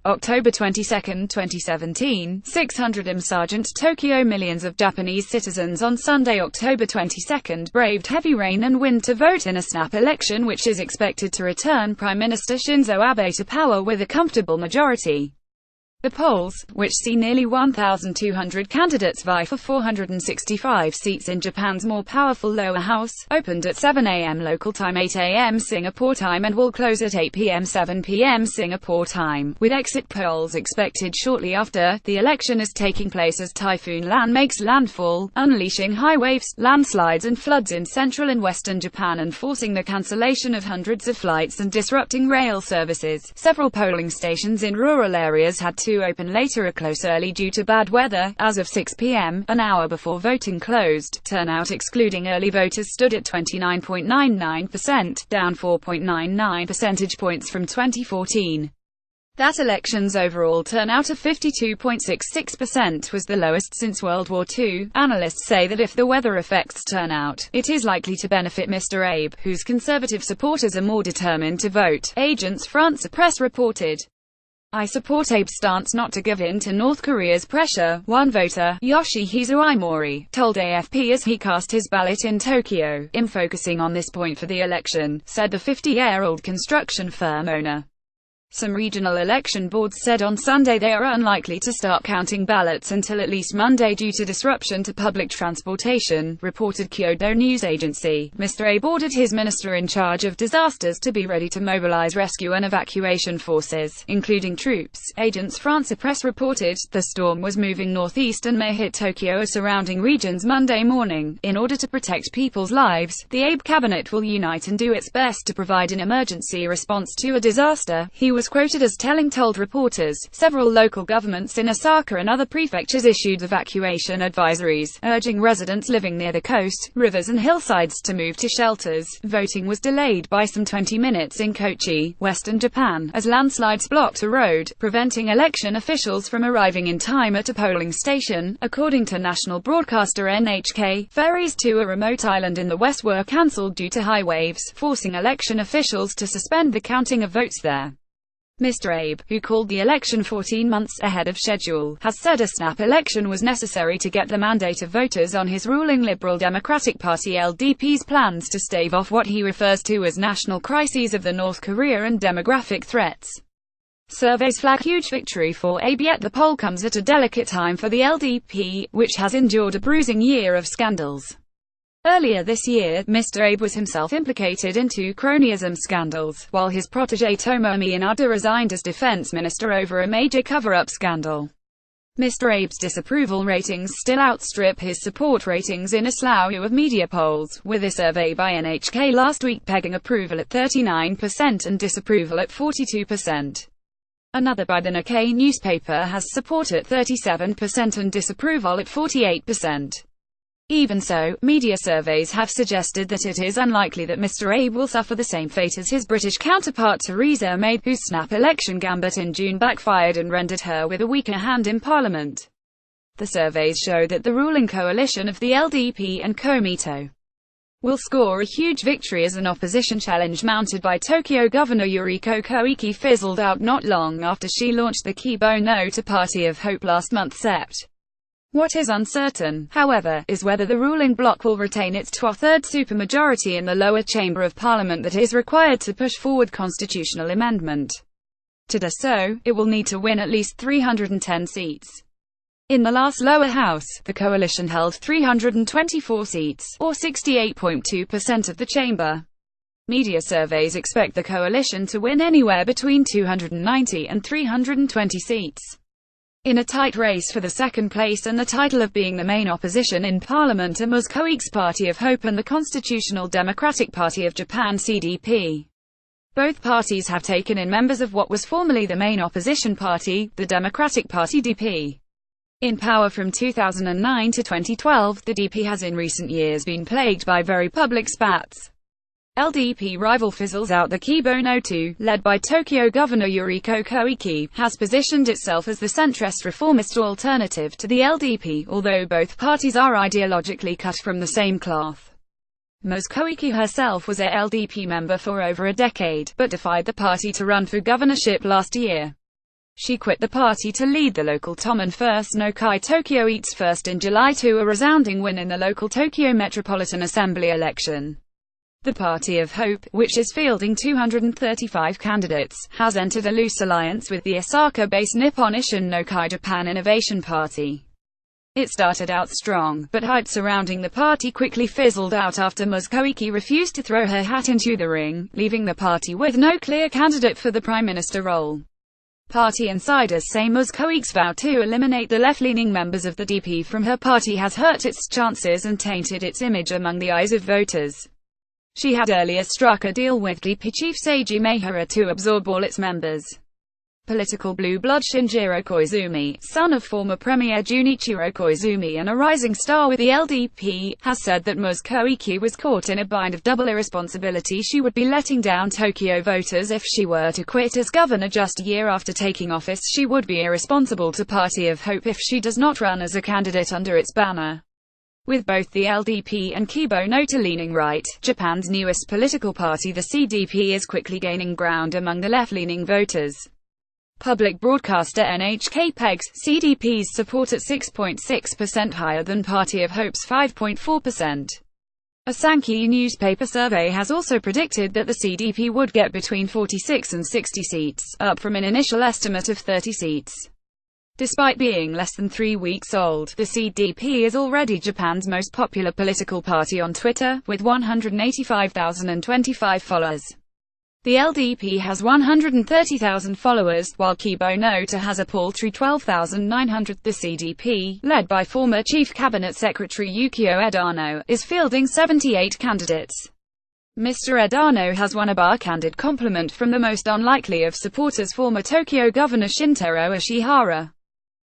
October 22, 2017, 600 Sergeant Tokyo. Millions of Japanese citizens on Sunday, October 22, braved heavy rain and wind to vote in a snap election which is expected to return Prime Minister Shinzo Abe to power with a comfortable majority. The polls, which see nearly 1,200 candidates vie for 465 seats in Japan's more powerful lower house, opened at 7 a.m. local time 8 a.m. Singapore time and will close at 8 p.m. 7 p.m. Singapore time, with exit polls expected shortly after. The election is taking place as Typhoon Lan makes landfall, unleashing high waves, landslides and floods in central and western Japan and forcing the cancellation of hundreds of flights and disrupting rail services. Several polling stations in rural areas had to open later or close early due to bad weather. As of 6 p.m., an hour before voting closed, turnout excluding early voters stood at 29.99%, down 4.99 percentage points from 2014. That election's overall turnout of 52.66% was the lowest since World War II. Analysts say that if the weather affects turnout, it is likely to benefit Mr. Abe, whose conservative supporters are more determined to vote, Agence France-Presse reported. "I support Abe's stance not to give in to North Korea's pressure," one voter, Yoshihisa Imori, told AFP as he cast his ballot in Tokyo. "I'm focusing on this point for the election," said the 50-year-old construction firm owner. Some regional election boards said on Sunday they are unlikely to start counting ballots until at least Monday due to disruption to public transportation, reported Kyodo News Agency. Mr. Abe ordered his minister in charge of disasters to be ready to mobilize rescue and evacuation forces, including troops. Agence France-Presse reported, the storm was moving northeast and may hit Tokyo or surrounding regions Monday morning. In order to protect people's lives, the Abe cabinet will unite and do its best to provide an emergency response to a disaster, he was quoted as told reporters. Several local governments in Osaka and other prefectures issued evacuation advisories, urging residents living near the coast, rivers and hillsides to move to shelters. Voting was delayed by some 20 minutes in Kochi, western Japan, as landslides blocked a road, preventing election officials from arriving in time at a polling station. According to national broadcaster NHK, ferries to a remote island in the west were cancelled due to high waves, forcing election officials to suspend the counting of votes there. Mr. Abe, who called the election 14 months ahead of schedule, has said a snap election was necessary to get the mandate of voters on his ruling Liberal Democratic Party LDP's plans to stave off what he refers to as national crises of the North Korea and demographic threats. Surveys flag huge victory for Abe, yet the poll comes at a delicate time for the LDP, which has endured a bruising year of scandals. Earlier this year, Mr. Abe was himself implicated in two cronyism scandals, while his protégé Tomomi Inada resigned as defense minister over a major cover-up scandal. Mr. Abe's disapproval ratings still outstrip his support ratings in a slew of media polls, with a survey by NHK last week pegging approval at 39% and disapproval at 42%. Another by the Nikkei newspaper has support at 37% and disapproval at 48%. Even so, media surveys have suggested that it is unlikely that Mr. Abe will suffer the same fate as his British counterpart Theresa May, whose snap election gambit in June backfired and rendered her with a weaker hand in Parliament. The surveys show that the ruling coalition of the LDP and Komito will score a huge victory as an opposition challenge mounted by Tokyo Governor Yuriko Koike fizzled out not long after she launched the Kibo No to Party of Hope last month. What is uncertain, however, is whether the ruling bloc will retain its two-thirds supermajority in the lower chamber of parliament that is required to push forward constitutional amendment. To do so, it will need to win at least 310 seats. In the last lower house, the coalition held 324 seats, or 68.2% of the chamber. Media surveys expect the coalition to win anywhere between 290 and 320 seats. In a tight race for the second place and the title of being the main opposition in parliament are Ms. Koike's Party of Hope and the Constitutional Democratic Party of Japan (CDP). Both parties have taken in members of what was formerly the main opposition party, the Democratic Party (DP). In power from 2009 to 2012, the DP has in recent years been plagued by very public spats. LDP rival fizzles out. The Kibo No 2, led by Tokyo Governor Yuriko Koike, has positioned itself as the centrist reformist alternative to the LDP, although both parties are ideologically cut from the same cloth. Ms. Koike herself was a LDP member for over a decade, but defied the party to run for governorship last year. She quit the party to lead the local Tomen First no-Kai Tokyo Eats First in July to a resounding win in the local Tokyo Metropolitan Assembly election. The Party of Hope, which is fielding 235 candidates, has entered a loose alliance with the Osaka-based Nippon Ishin no-Kai Japan Innovation Party. It started out strong, but hype surrounding the party quickly fizzled out after Ms. Koike refused to throw her hat into the ring, leaving the party with no clear candidate for the prime minister role. Party insiders say Ms. Koike's vow to eliminate the left-leaning members of the DP from her party has hurt its chances and tainted its image among the eyes of voters. She had earlier struck a deal with DP chief Seiji Maehara to absorb all its members. Political blue blood Shinjiro Koizumi, son of former Premier Junichiro Koizumi and a rising star with the LDP, has said that Ms. Koike was caught in a bind of double irresponsibility. She would be letting down Tokyo voters if she were to quit as governor just a year after taking office. She would be irresponsible to Party of Hope if she does not run as a candidate under its banner. With both the LDP and Kibo Nota leaning right, Japan's newest political party, the CDP, is quickly gaining ground among the left-leaning voters. Public broadcaster NHK pegs CDP's support at 6.6% higher than Party of Hope's 5.4%. A Sankei newspaper survey has also predicted that the CDP would get between 46 and 60 seats, up from an initial estimate of 30 seats. Despite being less than 3 weeks old, the CDP is already Japan's most popular political party on Twitter, with 185,025 followers. The LDP has 130,000 followers, while Kibo Nota has a paltry 12,900. The CDP, led by former Chief Cabinet Secretary Yukio Edano, is fielding 78 candidates. Mr. Edano has won a backhanded compliment from the most unlikely of supporters, former Tokyo Governor Shintaro Ishihara.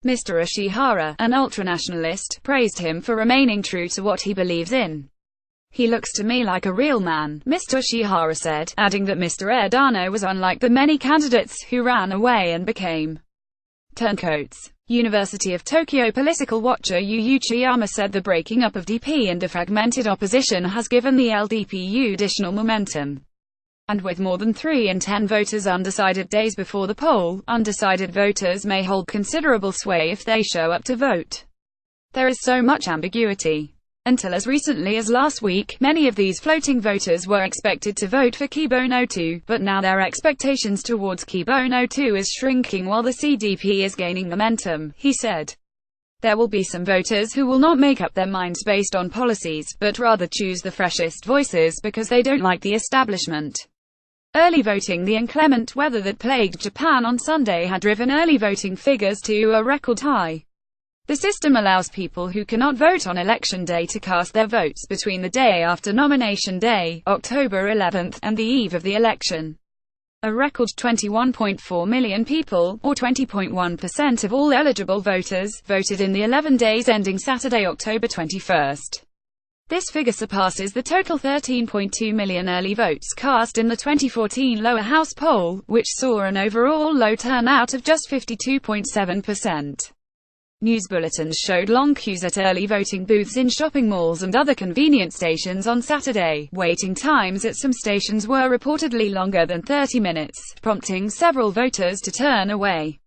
Mr. Ishihara, an ultranationalist, praised him for remaining true to what he believes in. "He looks to me like a real man," Mr. Ishihara said, adding that Mr. Edano was unlike the many candidates who ran away and became turncoats. University of Tokyo political watcher Yu Uchiyama said the breaking up of DP and a fragmented opposition has given the LDP additional momentum. And with more than 3 in 10 voters undecided days before the poll, undecided voters may hold considerable sway if they show up to vote. There is so much ambiguity. Until as recently as last week, many of these floating voters were expected to vote for Kibo Nota, but now their expectations towards Kibo Nota is shrinking while the CDP is gaining momentum, he said. There will be some voters who will not make up their minds based on policies, but rather choose the freshest voices because they don't like the establishment. Early voting. The inclement weather that plagued Japan on Sunday had driven early voting figures to a record high. The system allows people who cannot vote on election day to cast their votes between the day after nomination day, October 11th, and the eve of the election. A record 21.4 million people, or 20.1% of all eligible voters, voted in the 11 days ending Saturday, October 21st. This figure surpasses the total 13.2 million early votes cast in the 2014 lower house poll, which saw an overall low turnout of just 52.7%. News bulletins showed long queues at early voting booths in shopping malls and other convenience stations on Saturday. Waiting times at some stations were reportedly longer than 30 minutes, prompting several voters to turn away.